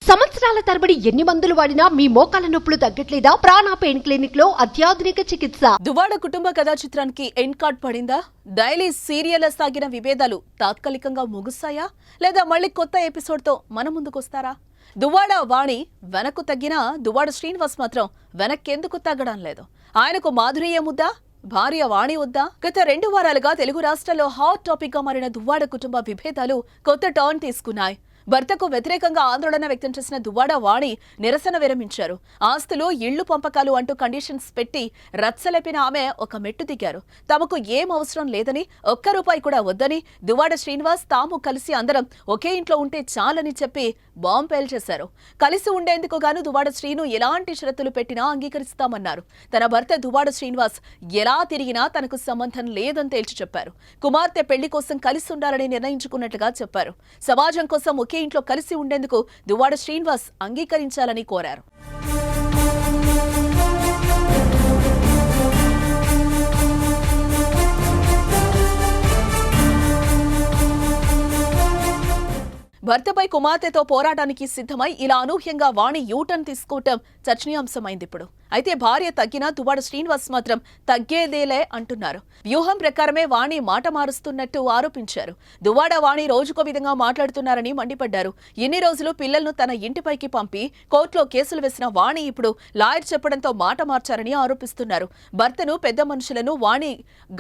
సంవత్సరాల తరబడి ఎన్ని మందులు వాడినా మీ మోకాల నొప్పులు తగ్గట్లేదా? ప్రాణ పెయిన్ క్లినిక్ లో అత్యాధునిక చికిత్స. దువ్వాడ కుటుంబ కథా చిత్రానికి ఎండ్ కార్డ్ పడిందా? డైలీ సీరియల్ సాగిన విభేదాలు తాత్కాలికంగా ముగుస్తాయా లేదా మళ్ళీ కొత్త ఎపిసోడ్ తో మన ముందుకొస్తారా? దువ్వాడ వాణి వెనక్కు తగ్గినా దువ్వాడ శ్రీనివాస్ మాత్రం వెనక్కెందుకు తగ్గడం లేదు. ఆయనకు మాధుర్య ముద్దా, భార్య వాణి వద్దా? గత 2 వారాలుగా తెలుగు రాష్ట్రాల్లో హాట్ టాపిక్ గా మారిన దువ్వాడ కుటుంబ విభేదాలు కొత్త టర్న్ తీసుకున్నాయి. భర్తకు వ్యతిరేకంగా ఆందోళన వ్యక్తం చేసిన దువ్వాడ వాణి నిరసన విరమించారు. ఆస్తులు, ఇళ్లు పంపకాలు అంటూ కండిషన్స్ పెట్టి రచ్చలేపిన ఆమె ఒక మెట్టు దిగారు. తమకు ఏం అవసరం లేదని, ఒక్క రూపాయి కూడా వద్దని, దువ్వాడ శ్రీనివాస్ తాము కలిసి అందరం ఒకే ఇంట్లో ఉంటే చాలని చెప్పి బాంబు పేల్చేశారు. కలిసి ఉండేందుకు గాను దువ్వాడ శ్రీను ఎలాంటి షరతులు పెట్టినా అంగీకరిస్తామన్నారు. తన భర్త దువ్వాడ శ్రీనివాస్ ఎలా తిరిగినా తనకు సంబంధం లేదని తేల్చి చెప్పారు. కుమార్తె పెళ్లి కోసం కలిసి ఉండాలని నిర్ణయించుకున్నట్లుగా చెప్పారు. సమాజం కోసం ఒకే ఇంట్లో కలిసి ఉండేందుకు దువ్వాడ శ్రీనివాస్ అంగీకరించాలని కోరారు. భర్తపై కుమార్తెతో పోరాటానికి సిద్ధమై ఇలా అనూహ్యంగా వాణి యూటర్న్ తీసుకోవటం చర్చనీయాంశమైంది. ఇప్పుడు అయితే భార్య తగ్గినా దువ్వాడ శ్రీనివాస్ మాత్రం తగ్గేదేలే అంటున్నారు. వ్యూహం ప్రకారమే వాణి మాట మారుస్తున్నట్టు ఆరోపించారు. దువ్వాడ వాణి రోజుకో విధంగా మాట్లాడుతున్నారని మండిపడ్డారు. ఎన్ని రోజులు పిల్లలను తన ఇంటిపైకి పంపి కోర్టులో కేసులు వేసిన వాణి ఇప్పుడు లాయర్ చెప్పడంతో మాట మార్చారని ఆరోపిస్తున్నారు. భర్తను, పెద్ద మనుషులను వాణి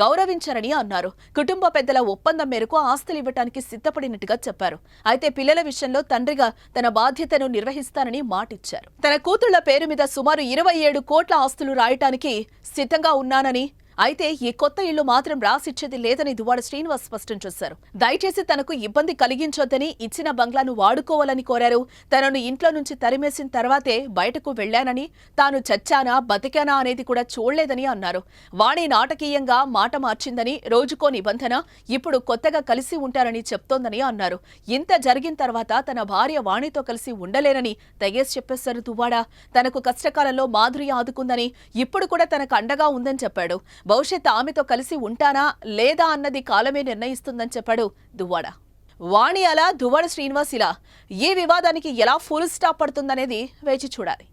గౌరవించారని అన్నారు. కుటుంబ పెద్దల ఒప్పందం మేరకు ఆస్తులు ఇవ్వటానికి సిద్ధపడినట్టుగా చెప్పారు. అయితే పిల్లల విషయంలో తండ్రిగా తన బాధ్యతను నిర్వహిస్తానని మాటిచ్చారు. తన కూతుళ్ల పేరు మీద సుమారు 27 కోట్ల ఆస్తులు రాయటానికి సిద్ధంగా ఉన్నానని, అయితే ఈ కొత్త ఇళ్లు మాత్రం రాసిచ్చేది లేదని దువ్వాడ శ్రీనివాస్ స్పష్టం చేశారు. దయచేసి తనకు ఇబ్బంది కలిగించొద్దని, ఇచ్చిన బంగ్లాను వాడుకోవాలని కోరారు. తనను ఇంట్లో నుంచి తరిమేసిన తర్వాతే బయటకు వెళ్లానని, తాను చచ్చానా బతికానా అనేది కూడా చూడలేదని అన్నారు. వాణి నాటకీయంగా మాట మార్చిందని, రోజుకో నిబంధన, ఇప్పుడు కొత్తగా కలిసి ఉంటారని చెప్తోందని అన్నారు. ఇంత జరిగిన తర్వాత తన భార్య వాణితో కలిసి ఉండలేనని తెగేసి చెప్పేశారు దువ్వాడ. తనకు కష్టకాలంలో మాధుర్య ఆదుకుందని, ఇప్పుడు కూడా తనకు అండగా ఉందని చెప్పాడు. భవిష్యత్ ఆమెతో కలిసి ఉంటానా లేదా అన్నది కాలమే నిర్ణయిస్తుందని చెప్పాడు దువ్వాడ. వాణి అలా, దువ్వాడ శ్రీనివాస్ ఇలా. ఈ వివాదానికి ఎలా ఫుల్ స్టాప్ పడుతుందనేది వేచి చూడాలి.